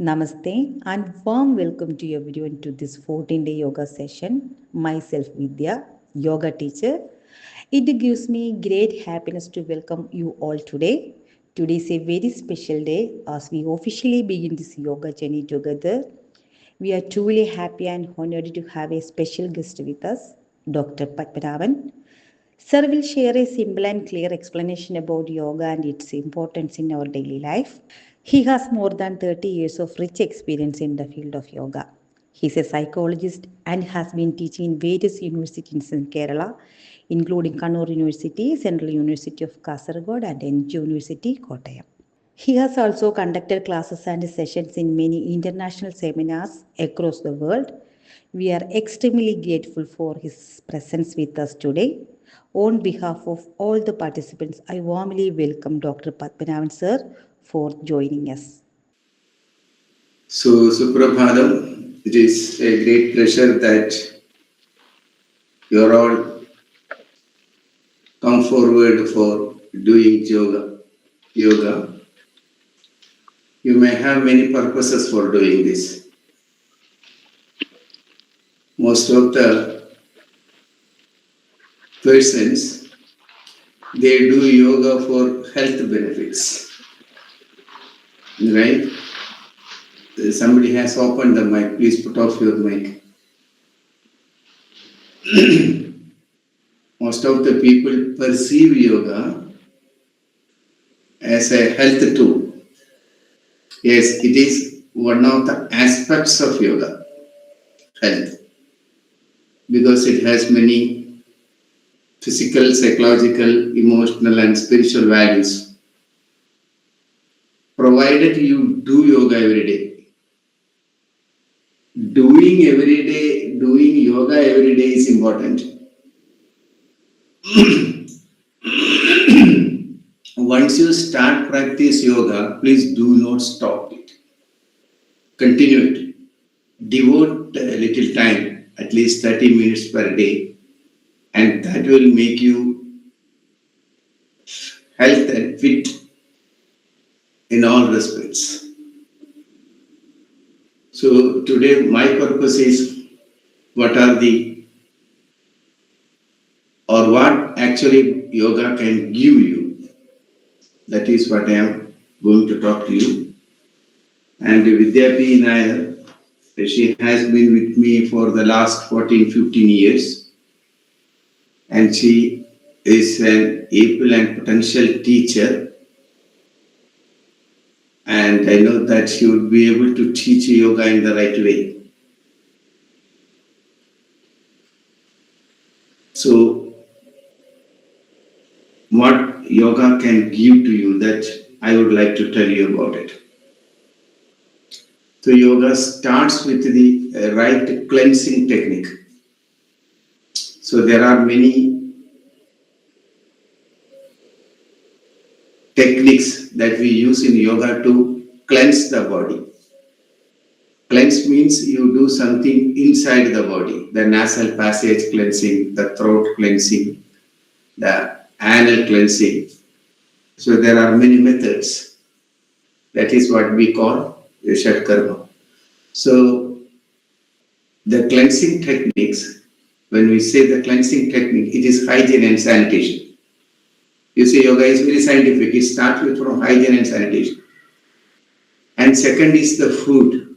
Namaste and warm welcome to everyone to this 14-day yoga session. Myself Vidya, yoga teacher. It gives me great happiness to welcome you all today. Today is a very special day as we officially begin this yoga journey together. We are truly happy and honored to have a special guest with us, Dr. Padmanabhan. Sir will share a simple and clear explanation about yoga and its importance in our daily life. He has more than 30 years of rich experience in the field of yoga. He is a psychologist and has been teaching in various universities in Kerala, including Kannur University, Central University of Kasaragod, and NG University, Kottayam. He has also conducted classes and sessions in many international seminars across the world. We are extremely grateful for his presence with us today. On behalf of all the participants, I warmly welcome Dr. Padmanabhan sir for joining us. So, Suprabhatam, it is a great pleasure that you are all come forward for doing yoga. You may have many purposes for doing this. Most of the persons, they do yoga for health benefits, right? Somebody has opened the mic. Please put off your mic. Most of the people perceive yoga as a health tool. Yes, it is one of the aspects of yoga, health, because it has many physical, psychological, emotional, and spiritual values. Provided you do yoga every day. Doing yoga every day is important. Once you start practice yoga, please do not stop it. Continue it. Devote a little time, at least 30 minutes per day, and that will make you health and fit in all respects. So today my purpose is what actually yoga can give you. That is what I am going to talk to you. And Vidya P. Nair, she has been with me for the last 14-15 years, and she is an able and potential teacher, and I know that she would be able to teach yoga in the right way. So what yoga can give to you, that I would like to tell you about it. So yoga starts with the right cleansing technique. So there are many techniques that we use in yoga to cleanse the body. Cleanse means you do something inside the body, the nasal passage cleansing, the throat cleansing, the anal cleansing. So there are many methods. That is what we call Yashat Karma. So the cleansing techniques, when we say the cleansing technique, it is hygiene and sanitation. You see, yoga is very scientific. It starts with from hygiene and sanitation. And second is the food.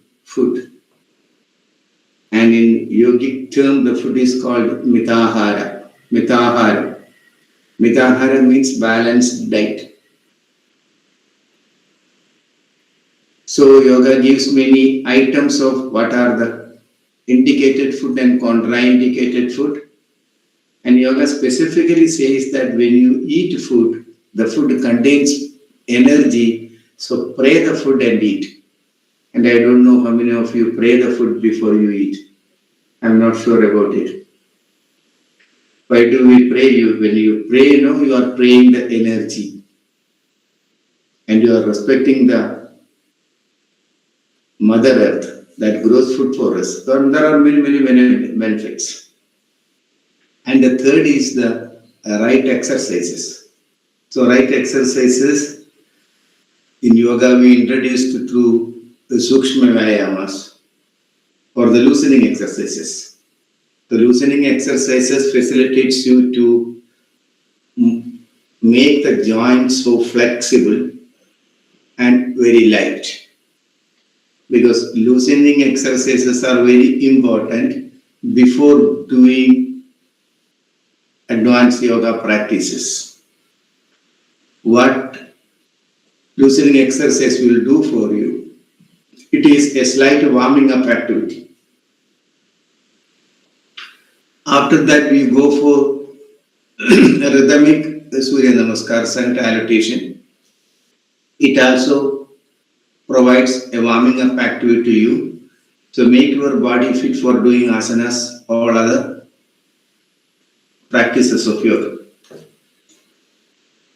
And in yogic term, the food is called mitahara. Mitahara means balanced diet. So yoga gives many items of what are the indicated food and contraindicated food. And yoga specifically says that when you eat food, the food contains energy. So pray the food and eat. And I don't know how many of you pray the food before you eat. I'm not sure about it. Why do we pray? When you pray, you are praying the energy. And you are respecting the Mother Earth that grows food for us. So there are many benefits. And the third is the right exercises. So right exercises in yoga we introduced through the Sukshma Vyayamas or the loosening exercises. The loosening exercises facilitates you to make the joint so flexible and very light, because loosening exercises are very important before doing advanced yoga practices. What loosening exercise will do for you? It is a slight warming up activity. After that, we go for rhythmic Surya Namaskar, sun salutation. It also provides a warming up activity to you to make your body fit for doing asanas or other practices of yoga.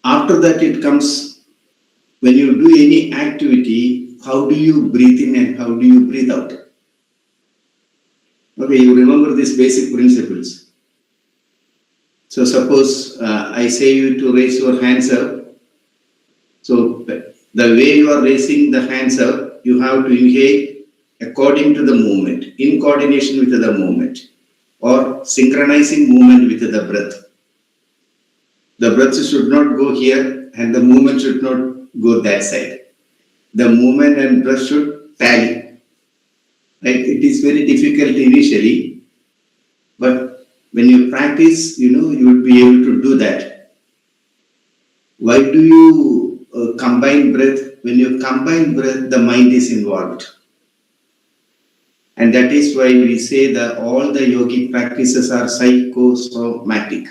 After that, it comes when you do any activity, how do you breathe in and how do you breathe out? Okay, you remember these basic principles. So suppose I say you to raise your hands up. So the way you are raising the hands up, you have to inhale according to the movement, in coordination with the movement, or synchronizing movement with the breath. The breath should not go here and the movement should not go that side. The movement and breath should tally. Right? It is very difficult initially, but when you practice, you will be able to do that. Why do you combine breath? When you combine breath, the mind is involved. And that is why we say that all the yogic practices are psychosomatic.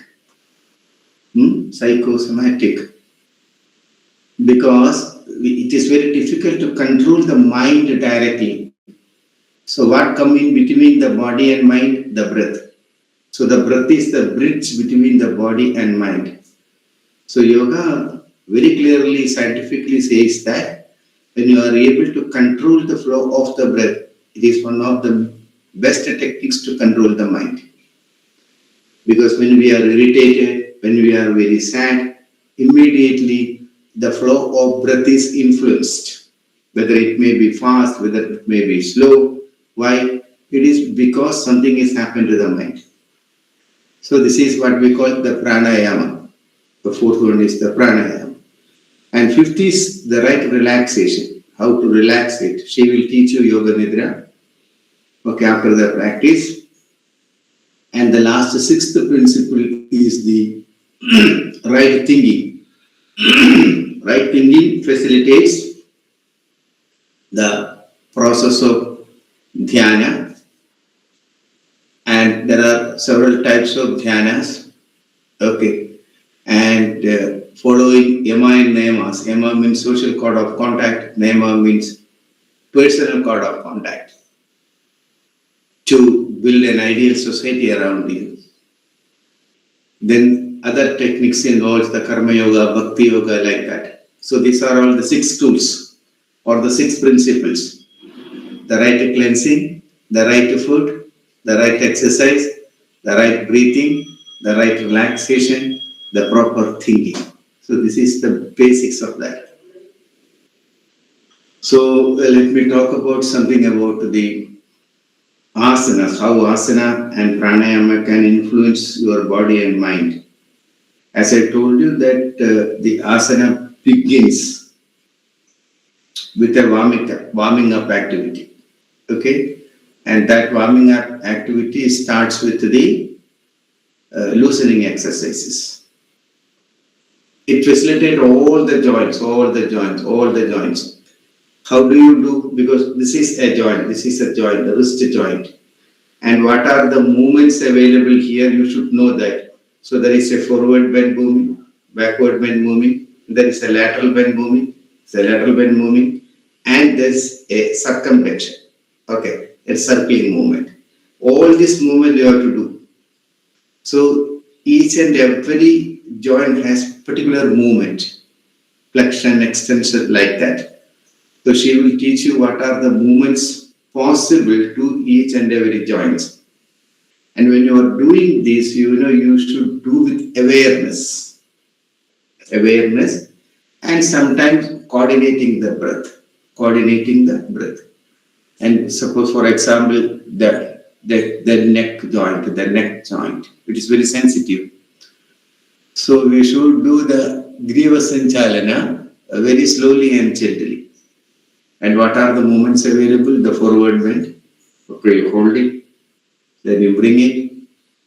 Psychosomatic. Because it is very difficult to control the mind directly. So what comes in between the body and mind? The breath. So the breath is the bridge between the body and mind. So yoga very clearly scientifically says that when you are able to control the flow of the breath, it is one of the best techniques to control the mind. Because when we are irritated, when we are very sad, immediately the flow of breath is influenced. Whether it may be fast, whether it may be slow. Why? It is because something has happened to the mind. So this is what we call the pranayama. The fourth one is the pranayama. And fifth is the right relaxation. How to relax it. She will teach you yoga nidra. Okay, after the practice. And the last sixth principle is the right thinking. Right thinking facilitates the process of dhyana. And there are several types of dhyanas. Okay. And following yama and niyamas. Yama means social code of conduct. Niyama means personal code of conduct. To build an ideal society around you. Then other techniques involves the karma yoga, bhakti yoga, like that. So these are all the 6 tools or the 6 principles. The right cleansing, the right food, the right exercise, the right breathing, the right relaxation, the proper thinking. So this is the basics of that. So let me talk about something about the asanas, how asana and pranayama can influence your body and mind. As I told you that the asana begins with a warming up activity. Okay? And that warming up activity starts with the loosening exercises. It facilitates all the joints. How do you do? Because this is a joint, the wrist joint. And what are the movements available here? You should know that. So there is a forward bend moving, backward bend moving, there is a lateral bend moving, and there's a circumvention. Okay, a circling movement. All this movement you have to do. So each and every joint has particular movement, flexion, extension, like that. So she will teach you what are the movements possible to each and every joints. And when you are doing this, you should do with awareness, and sometimes coordinating the breath. And suppose, for example, the neck joint, it is very sensitive. So we should do the Griva Sanchalana very slowly and gently. And what are the movements available? The forward bend. Okay, you hold it, then you bring it,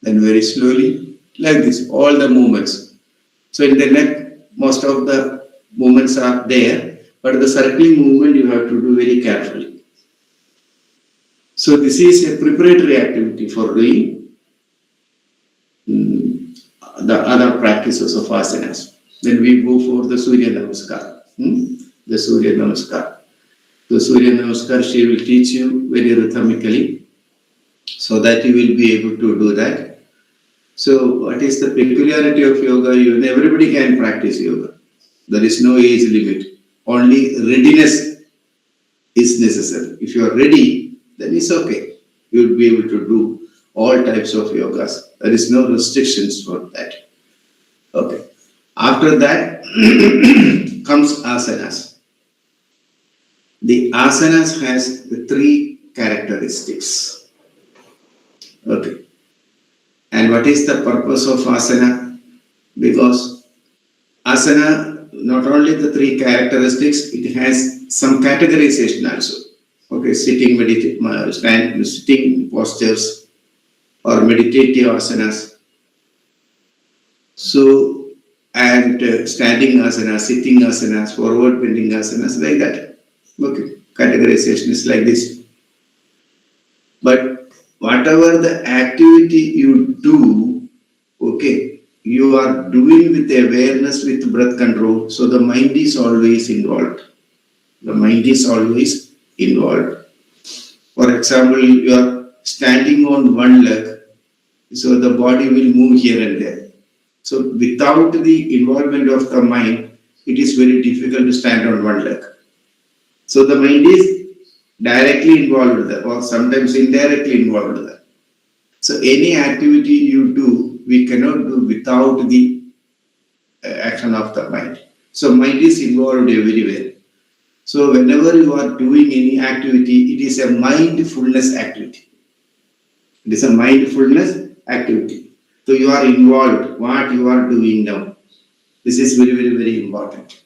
then very slowly, like this, all the movements. So in the neck, most of the movements are there, but the circling movement you have to do very carefully. So this is a preparatory activity for doing the other practices of asanas. Then we go for the Surya Namaskar. The Surya Namaskar. The Surya Namaskar, she will teach you very rhythmically so that you will be able to do that. So what is the peculiarity of yoga? Everybody can practice yoga. There is no age limit. Only readiness is necessary. If you are ready, then it's okay. You will be able to do all types of yogas. There is no restrictions for that. Okay. After that comes asanas. The asanas has the three characteristics. Okay. And what is the purpose of asana? Because asana, not only the three characteristics, it has some categorization also. Okay, sitting postures or meditative asanas. So, and standing asanas, sitting asanas, forward bending asanas, like that. Okay, categorization is like this. But whatever the activity you do, okay, you are doing with awareness, with breath control. So the mind is always involved. The mind is always involved. For example, you are standing on one leg, so the body will move here and there. So without the involvement of the mind, it is very difficult to stand on one leg. So the mind is directly involved there, or sometimes indirectly involved there. So any activity you do, we cannot do without the action of the mind. So mind is involved everywhere. So whenever you are doing any activity, it is a mindfulness activity. It is a mindfulness activity. So you are involved, what you are doing now. This is very, very, very important.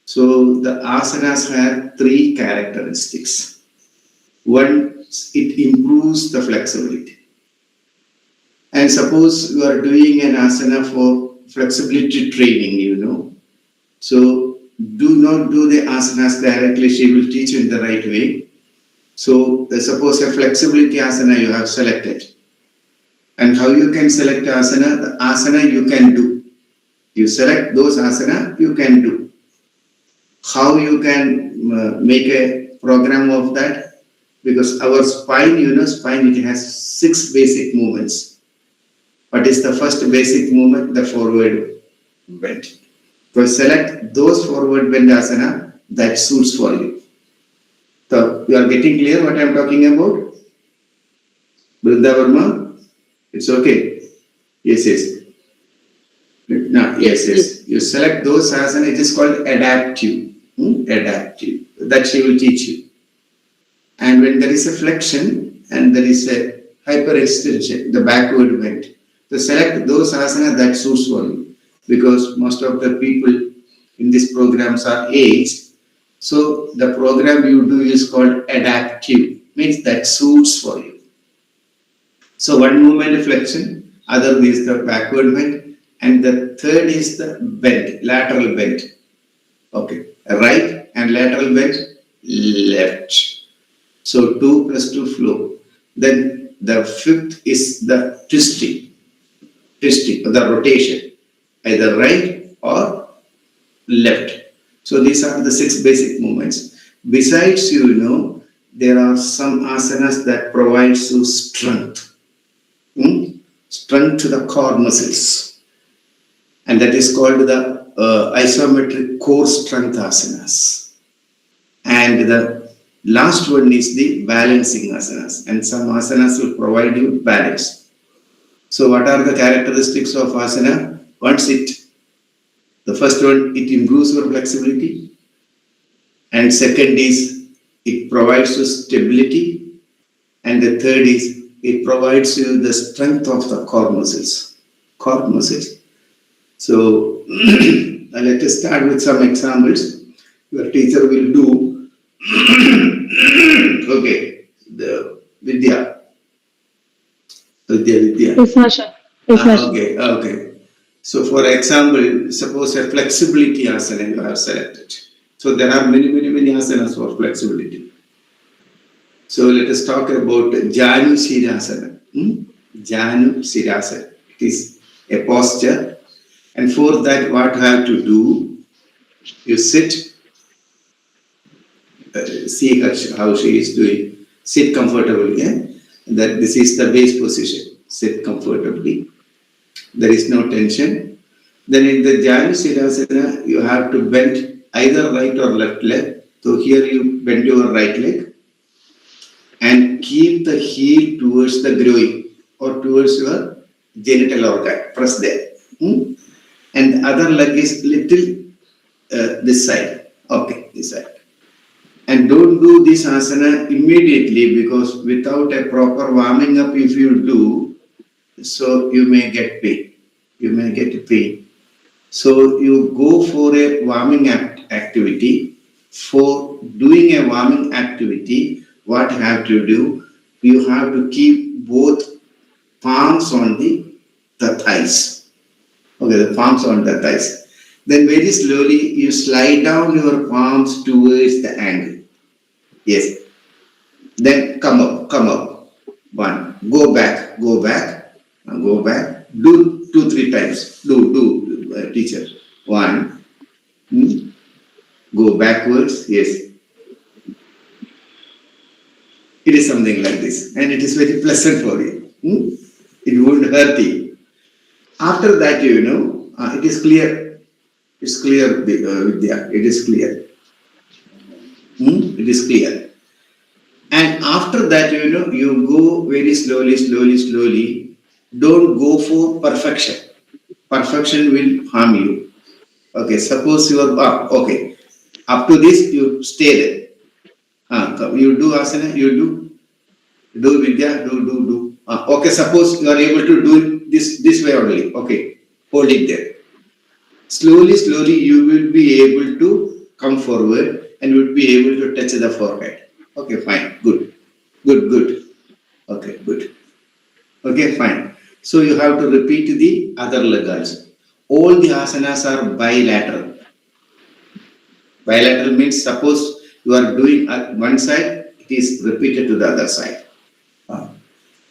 So the asanas have three characteristics. One, it improves the flexibility. And suppose you are doing an asana for flexibility training, So do not do the asanas directly. She will teach you in the right way. So suppose a flexibility asana you have selected. And how you can select asana? The asana you can do. You select those asana you can do. How you can make a program of that? Because our spine, it has 6 basic movements. What is the first basic movement? The forward bend. So select those forward bend asana that suits for you. So you are getting clear what I am talking about? Brinda Verma? It's okay. Yes. No, yes. You select those asana. It is called adaptive. Adaptive. That she will teach you. And when there is a flexion and there is a hyperextension, the backward bend, so select those asana that suits for you. Because most of the people in these programs are aged. So the program you do is called adaptive, means that suits for you. So one movement flexion, other is the backward bend, and the third is the bend, lateral bend. Okay, right and lateral bend, left. So 2 plus 2 flow. Then the fifth is the twisting, the rotation, either right or left. So these are the 6 basic movements. Besides, there are some asanas that provides you strength. Strength to the core muscles. And that is called the isometric core strength asanas. And the last one is the balancing asanas. And some asanas will provide you balance. So what are the characteristics of asana? The first one, it improves your flexibility. And second is, it provides you stability, and the third is it provides you the strength of the core muscles. Core muscles. So let us start with some examples. Your teacher will do. Okay, the Vidya. Yes, Master. Yes, Master. Okay. So, for example, suppose a flexibility asana you have selected. So, there are many asanas for flexibility. So, let us talk about Janu Sirasana. Janu Sirasana. It is a posture, and for that, what you have to do, you sit, see her, how she is doing. Sit comfortably. That this is the base position. Sit comfortably. There is no tension. Then in the Janu Sirasana, you have to bend either right or left leg. So here you bend your right leg and keep the heel towards the groin or towards your genital organ. Press there. And the other leg is little this side. Okay, this side. And don't do this asana immediately, because without a proper warming up, if you do, so you may get pain. You may get pain. So you go for a warming activity. For doing a warming activity, what you have to do? You have to keep both palms on the thighs. Okay, the palms on the thighs. Then very slowly you slide down your palms towards the angle. Yes. Then come up. One. Go back. Go back. Do 2-3 times. Do, teacher. One. Go backwards. Yes. It is something like this, and it is very pleasant for you. It won't hurt you. After that, it is clear. It's clear, Vidya. It is clear. It is clear. And after that, you go very slowly. Don't go for perfection. Perfection will harm you. Okay, suppose you are okay. Up to this, you stay there. You do asana, you do Vidya, do. Okay, suppose you are able to do this way only. Okay, hold it there. Slowly, you will be able to come forward and you will be able to touch the forehead. Okay, fine, good. Okay, good. Okay, fine. So you have to repeat the other leg also. All the asanas are bilateral. Bilateral means suppose you are doing at one side, it is repeated to the other side.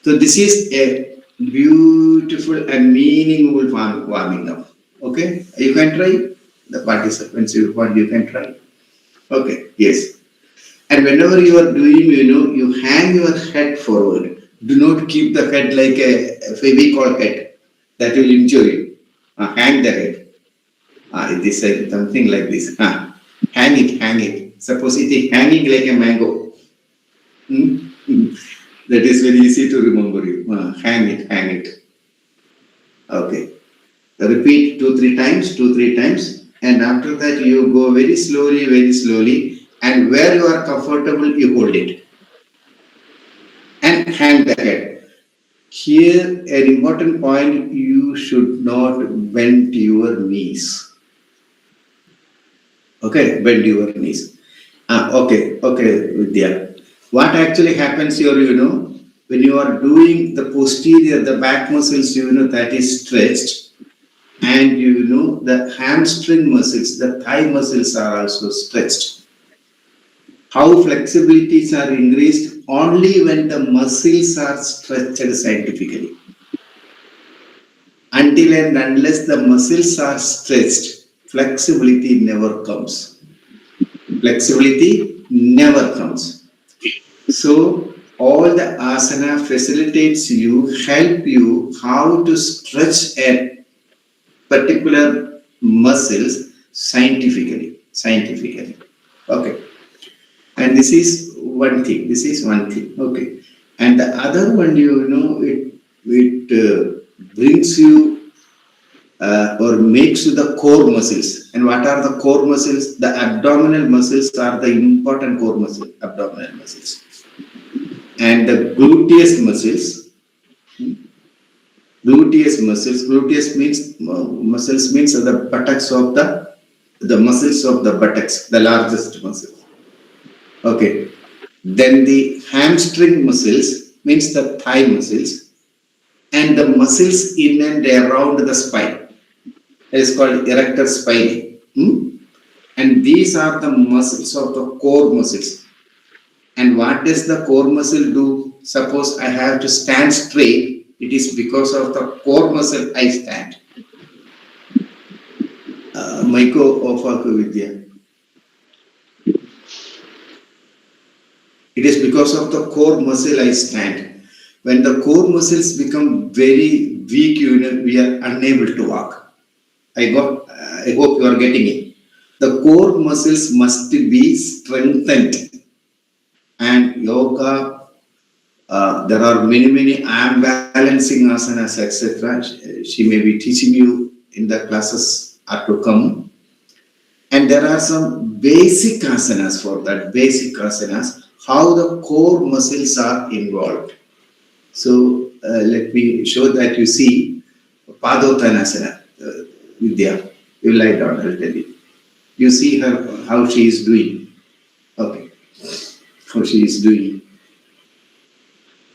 So this is a beautiful and meaningful warming up. Okay, you can try. The participants, you can try. Okay, yes. And whenever you are doing, you hang your head forward. Do not keep the head like a Fevicol head. That will injure you. Hang the head. This is something like this. Hang it. Suppose it is hanging like a mango. That is very easy to remember you. Hang it. Okay. Repeat 2-3 times. And after that, you go very slowly. And where you are comfortable, you hold it. And hang the head. Here, an important point, you should not bend your knees. Okay, bend your knees. Okay, Vidya. What actually happens here, when you are doing the posterior, the back muscles, that is stretched. And the hamstring muscles, the thigh muscles are also stretched. How flexibilities are increased? Only when the muscles are stretched scientifically. Until and unless the muscles are stretched, flexibility never comes. So, all the asana facilitates you, help you how to stretch a particular muscles scientifically. Okay. And this is one thing. Okay. And the other one, it brings you or makes the core muscles. And what are the core muscles? The abdominal muscles are the important core muscle, abdominal muscles. And the gluteus muscles, gluteus means muscles means the buttocks of the muscles of the buttocks, the largest muscle. Okay. Then the hamstring muscles means the thigh muscles and the muscles in and around the spine. It is called erector spinae. And these are the muscles of the core muscles. And what does the core muscle do? Suppose I have to stand straight, it is because of the core muscle I stand. Maiko Ofaku Vidya. It is because of the core muscle I stand. When the core muscles become very weak, we are unable to walk. I hope you are getting it. The core muscles must be strengthened. And yoga, there are many arm balancing asanas, etc. She may be teaching you in the classes are to come. And there are some basic asanas for that, basic asanas, how the core muscles are involved. So let me show that you see Padottanasana, Vidya. You lie down, I'll tell you. You see her, how she is doing. Okay, how she is doing.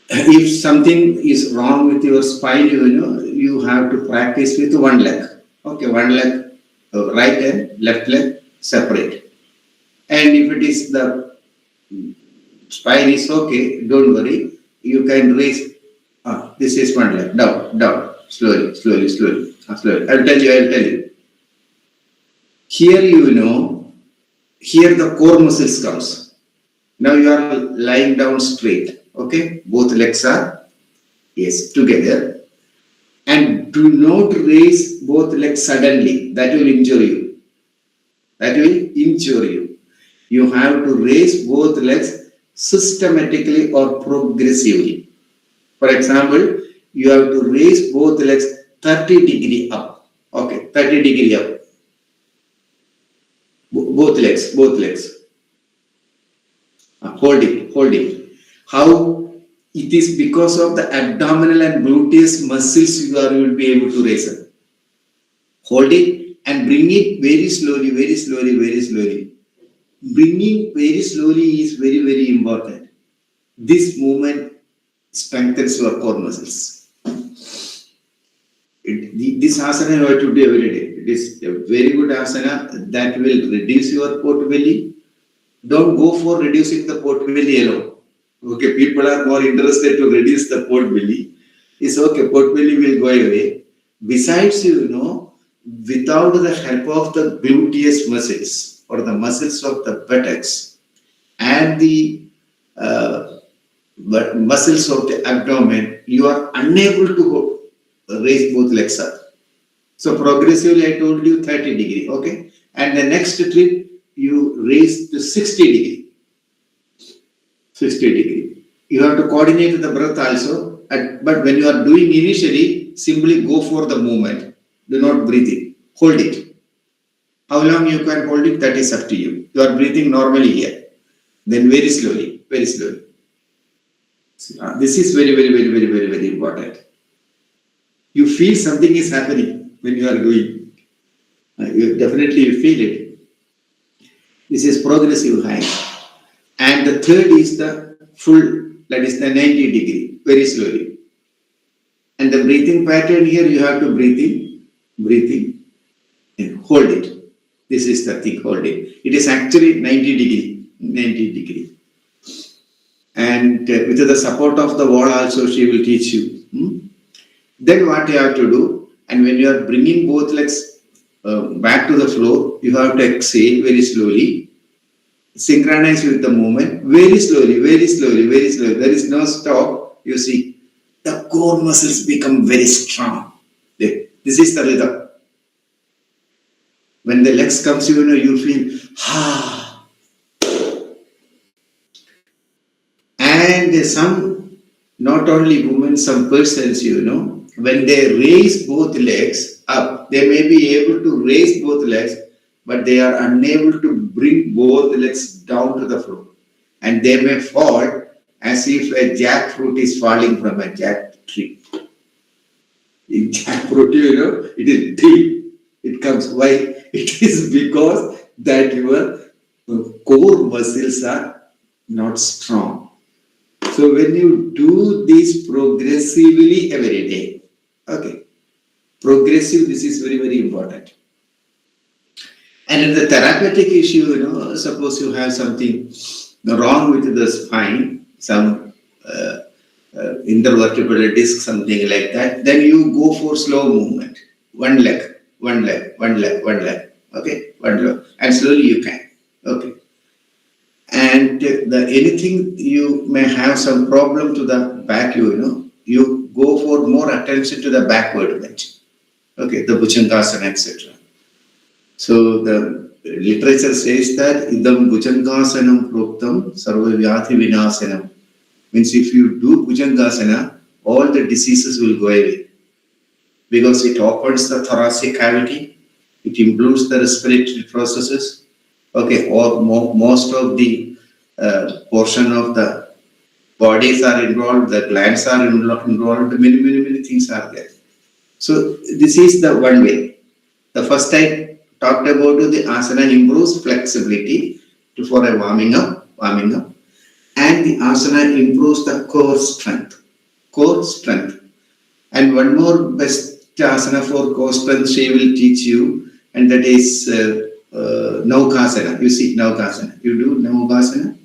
If something is wrong with your spine, you have to practice with one leg. Okay, one leg, right and left leg separate. And if it is the spine is okay, don't worry. You can raise. This is one leg. Down. Slowly. I'll tell you. Here here the core muscles comes. Now you are lying down straight. Okay, both legs are together. And do not raise both legs suddenly. That will injure you. You have to raise both legs systematically or progressively. For example, you have to raise both legs 30 degree up. Okay, 30 degree up. Both legs. Hold it. How? It is because of the abdominal and gluteus muscles you will be able to raise it. Hold it and bring it very slowly. Bringing very slowly is very important. This movement strengthens your core muscles. This asana you have to do every day. It is a very good asana that will reduce your pot belly. Don't go for reducing the pot belly alone. Okay, people are more interested to reduce the pot belly. It's okay, pot belly will go away. Besides, without the help of the gluteus muscles or the muscles of the buttocks and the muscles of the abdomen, you are unable to raise both legs up. So progressively, I told you 30 degree, okay? And the next trip, you raise to 60 degree. 60 degree. You have to coordinate the breath also, but when you are doing initially, simply go for the movement. Do not breathe in. Hold it. How long you can hold it, that is up to you. You are breathing normally here. Then very slowly. This is very important. You feel something is happening when you are doing. You feel it. This is progressive high. And the third is the full, that is the 90 degree, very slowly. And the breathing pattern here, you have to breathe in, and hold it. This is the thing, hold it. It is actually 90 degree. And with the support of the wall also, she will teach you. Then what you have to do, and when you are bringing both legs back to the floor, you have to exhale very slowly. Synchronize with the movement very slowly. There is no stop. You see, the core muscles become very strong. This is the rhythm. When the legs comes, you feel And some, not only women, some persons, when they raise both legs up, they may be able to raise both legs, but they are unable to bring both legs down to the floor. And they may fall as if a jackfruit is falling from a jack tree. In jackfruit, it is deep. It comes. Why? It is because that your core muscles are not strong. So when you do this progressively every day, okay, progressive, this is very, very important. And in the therapeutic issue, suppose you have something wrong with the spine, some intervertebral disc, something like that, then you go for slow movement. One leg, one leg, one leg, one leg. Okay, one leg. And slowly you can. Okay. And anything you may have some problem to the back, you go for more attention to the backward bend. Okay, the Bhujangasana, etc. So the literature says that idam Bhujangasanam proktam sarva vyadhi vinasanam. Means if you do Bhujangasana, all the diseases will go away. Because it opens the thoracic cavity, it improves the respiratory processes. Okay, or most of the portion of the bodies are involved, the glands are involved, many things are there. So this is the one way. The first I talked about the asana improves flexibility for a warming up, and the asana improves the core strength. And one more best asana for core strength she will teach you, and that is Naukasana. You see Naukasana. You do Naukasana.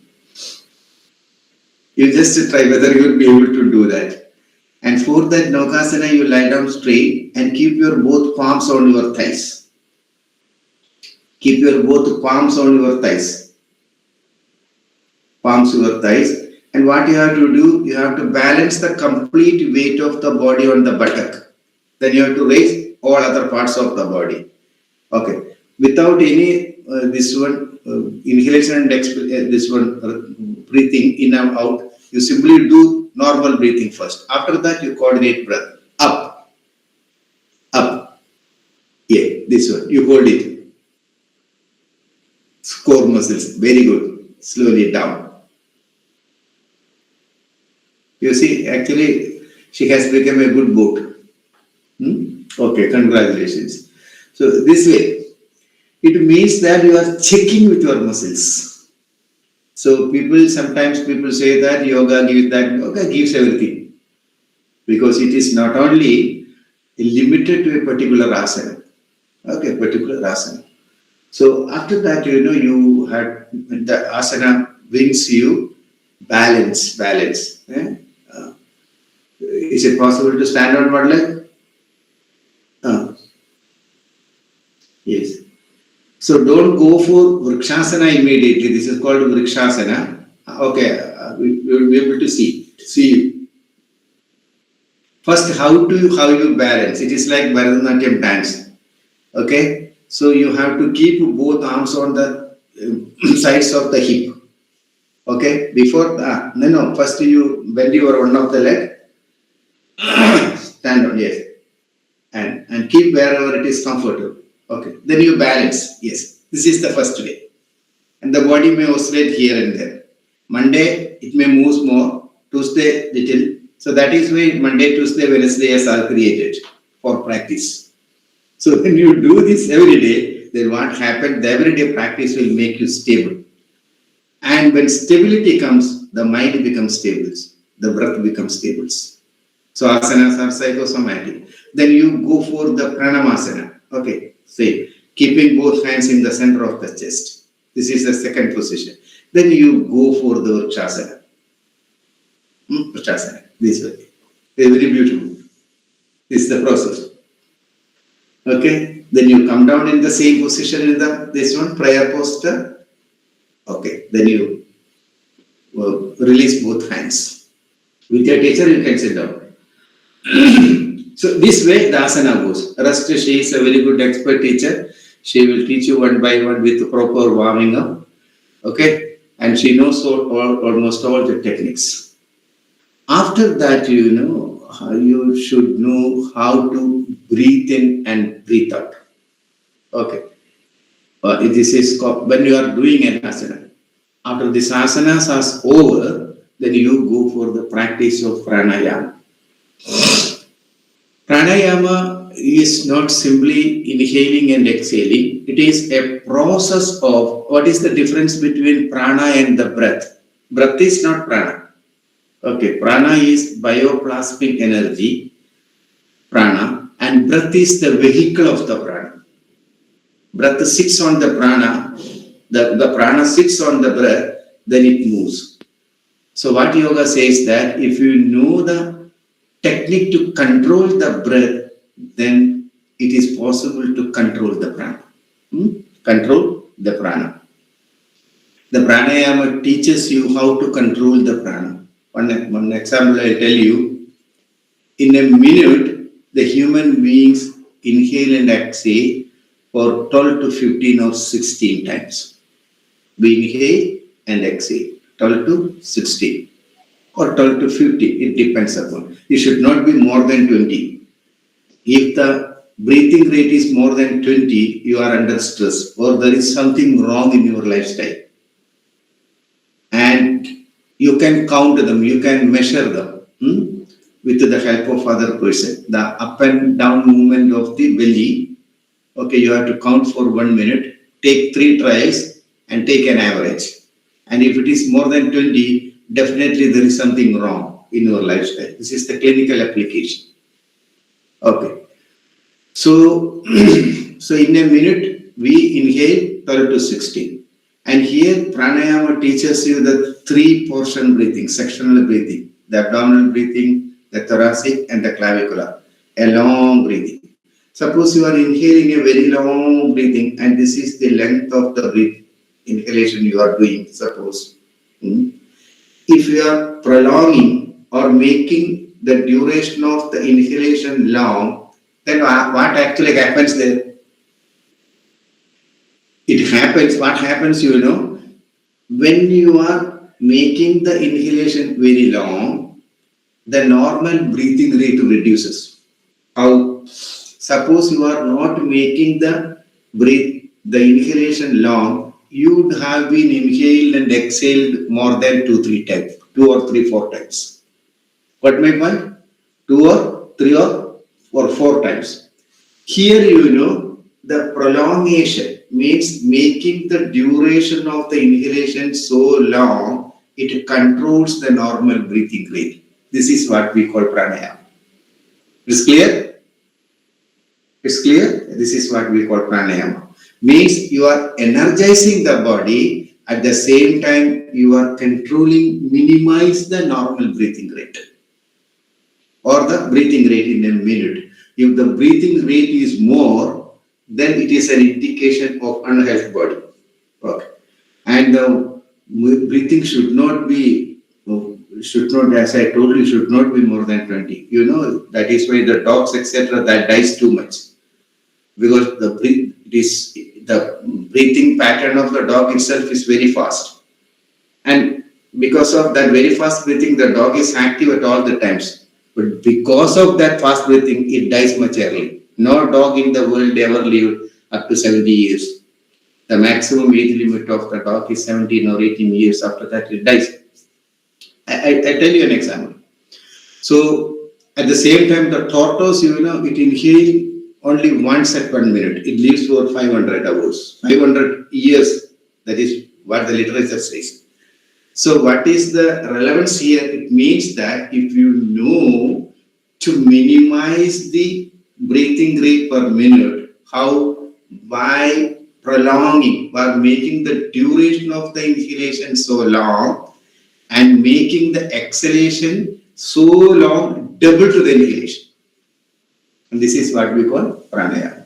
You just try whether you will be able to do that. And for that Naukasana, you lie down straight and keep your both palms on your thighs. Keep your both palms on your thighs. Palms on your thighs. And what you have to do, you have to balance the complete weight of the body on the buttock. Then you have to raise all other parts of the body. Okay. Without any this one inhalation and this one breathing in and out, you simply do normal breathing first. After that, you coordinate breath. Up. Yeah, this one. You hold it. Core muscles. Very good. Slowly down. You see, actually, she has become a good boat. Okay, congratulations. So this way, it means that you are checking with your muscles. So sometimes people say that yoga gives everything. Because it is not only limited to a particular asana. Okay, particular asana. So after that, you had the asana brings you balance. Is it possible to stand on one leg? Yes. So don't go for Vrikshasana immediately. This is called Vrikshasana. Okay, we will be able to see you. First, how you balance? It is like Bharatanatyam dance. Okay, so you have to keep both arms on the sides of the hip. Okay, before no. First, you bend your one of the leg. Stand on, yes, and keep wherever it is comfortable. Okay, then you balance. Yes, this is the first way, and the body may oscillate here and there. Monday it may move more. Tuesday little. So that is why Monday, Tuesday, Wednesdays are created for practice. So when you do this every day, then what happens? The everyday practice will make you stable. And when stability comes, the mind becomes stable. The breath becomes stable. So asanas are psychosomatic. Then you go for the pranamasana. Okay, say keeping both hands in the center of the chest. This is the second position. Then you go for the Vrikshasana. Vrikshasana. This way. It's very beautiful. This is the process. Okay. Then you come down in the same position in this one, prayer posture. Okay. Then you release both hands. With your teacher, you can sit down. So this way the asana goes. Rest, she is a very good expert teacher. She will teach you one by one with proper warming up. Okay. And she knows almost all the techniques. After that, you should know how to breathe in and breathe out. Okay. This is when you are doing an asana. After this asanas are over, then you go for the practice of pranayama. Pranayama is not simply inhaling and exhaling. It is a process of what is the difference between prana and the breath. Breath is not prana. Okay, prana is bioplasmic energy, prana, and breath is the vehicle of the prana. Breath sits on the prana, the prana sits on the breath, then it moves. So what yoga says that if you know the technique to control the breath, then it is possible to control the prana. Control the prana. The pranayama teaches you how to control the prana. One example I tell you. In a minute, the human beings inhale and exhale for 12 to 15 or 16 times. We inhale and exhale 12 to 16 or 12 to 50. It depends upon. It should not be more than 20. If the breathing rate is more than 20, you are under stress or there is something wrong in your lifestyle. And you can count them, you can measure them with the help of other person. The up and down movement of the belly, okay, you have to count for 1 minute, take 3 tries and take an average. And if it is more than 20, definitely there is something wrong in your lifestyle. This is the clinical application. Okay. So, so in a minute, we inhale 12 to 16. And here pranayama teaches you the 3 portion breathing, sectional breathing, the abdominal breathing, the thoracic and the clavicular, a long breathing. Suppose you are inhaling a very long breathing and this is the length of the breath inhalation you are doing, suppose. If you are prolonging or making the duration of the inhalation long, then what actually happens there? It happens, what happens, when you are making the inhalation very long, the normal breathing rate reduces. How? Suppose you are not making the inhalation long, you would have been inhaled and exhaled more than 2-3 times, 2 or 3, 4 times. What my point? 2 or 3 or 4 times. Here the prolongation means making the duration of the inhalation so long, it controls the normal breathing rate. This is what we call pranayama. Is clear? It's clear? This is what we call pranayama. Means you are energizing the body, at the same time you are controlling, minimize the normal breathing rate or the breathing rate in a minute. If the breathing rate is more, then it is an indication of unhealthy body. Okay. And the breathing should not, as I told you, should not be more than 20. That is why the dogs, etc., that dies too much. Because the breathing pattern of the dog itself is very fast. And because of that very fast breathing, the dog is active at all the times. But because of that fast breathing, it dies much early. No dog in the world ever lived up to 70 years. The maximum age limit of the dog is 17 or 18 years. After that, it dies. I tell you an example. So, at the same time, the tortoise, it inhales only once at 1 minute. It lives for 500 hours, 500 years. That is what the literature says. So, what is the relevance here? It means that if you know to minimize the breathing rate per minute, how? By prolonging, by making the duration of the inhalation so long and making the exhalation so long, double to the inhalation. And this is what we call pranayama.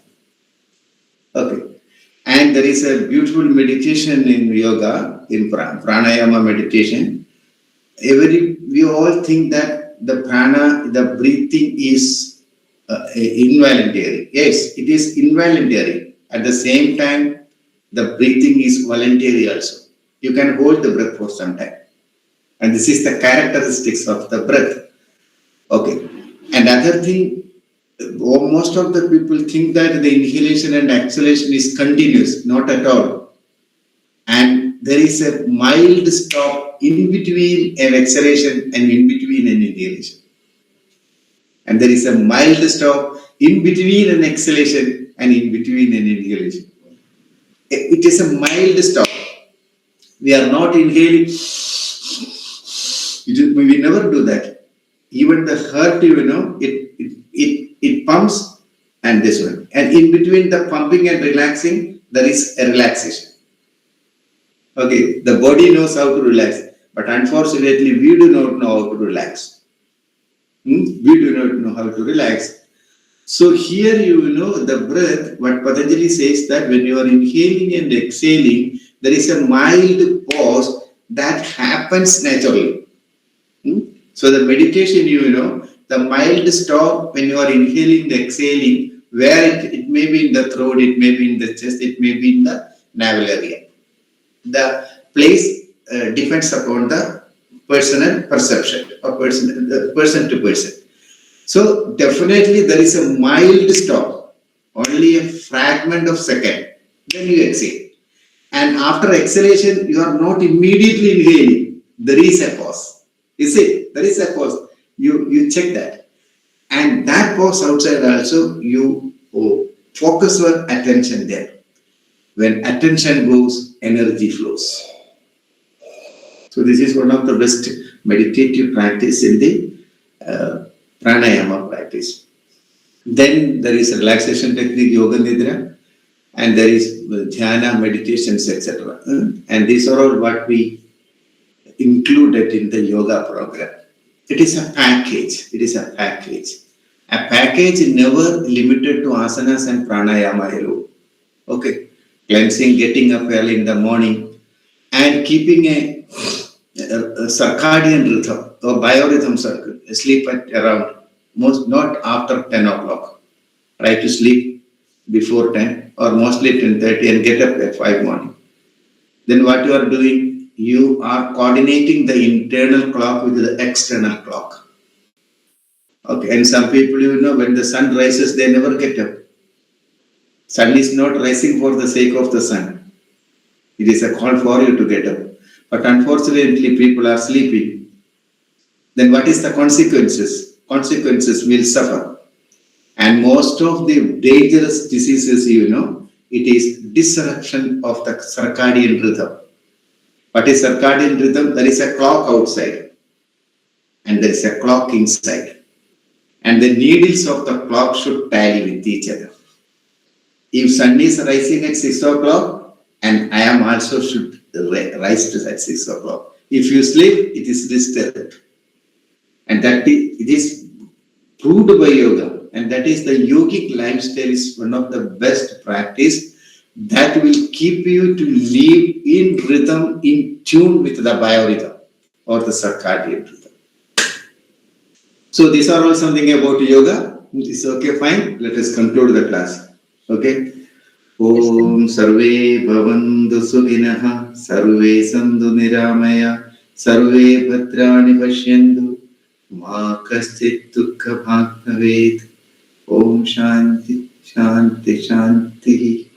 Okay. And there is a beautiful meditation in yoga, in pranayama meditation. We all think that the breathing is involuntary. Yes, it is involuntary. At the same time, the breathing is voluntary also. You can hold the breath for some time. And this is the characteristics of the breath. Okay. other thing, most of the people think that the inhalation and exhalation is continuous, not at all. And there is a mild stop in between an exhalation and in between an inhalation. And there is a mild stop in between an exhalation and in between an inhalation. It is a mild stop. We are not inhaling. We never do that. Even the heart, it pumps and this one. And in between the pumping and relaxing, there is a relaxation. Okay, the body knows how to relax, but unfortunately, we do not know how to relax. We do not know how to relax. So here the breath, what Patanjali says that when you are inhaling and exhaling, there is a mild pause that happens naturally. So the meditation, the mild stop when you are inhaling, exhaling, where it may be in the throat, it may be in the chest, it may be in the navel area. The place depends upon the personal perception or person to person. So definitely there is a mild stop, only a fragment of second. Then you exhale. And after exhalation, you are not immediately inhaling. There is a pause. You see, there is a pause. You check that. And that pause outside also, you focus your attention there. When attention goes, energy flows. So this is one of the best meditative practice in the pranayama practice. Then there is relaxation technique, yoga nidra, and there is dhyana, meditations, etc. And these are all what we included in the yoga program. It is a package. It is a package. A package never limited to asanas and pranayama alone. Okay. Cleansing, getting up early in the morning, and keeping a circadian rhythm or biorhythm circle. Sleep at around, not after 10 o'clock. Try to sleep before 10 or mostly 10:30 and get up at 5 morning. Then what you are doing, you are coordinating the internal clock with the external clock. Okay, and some people, when the sun rises, they never get up. Sun is not rising for the sake of the sun. It is a call for you to get up. But unfortunately, people are sleeping. Then what is the consequences? Consequences will suffer. And most of the dangerous diseases, it is disruption of the circadian rhythm. What is circadian rhythm? There is a clock outside. And there is a clock inside. And the needles of the clock should tally with each other. If sun is rising at 6 o'clock, and I am also should rise at 6 o'clock. If you sleep, it is disturbed. And it is proved by yoga. And that is the yogic lifestyle is one of the best practice that will keep you to live in rhythm, in tune with the biorhythm or the circadian rhythm. So these are all something about yoga. It's okay, fine. Let us conclude the class. Okay. Om sarve bhavantu sukhinah, sarve santu niramaya, sarve bhadrani pashyantu, ma kaschit dukkha bhag bhavet. Om shanti, shanti, shanti.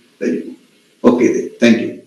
Okay, thank you.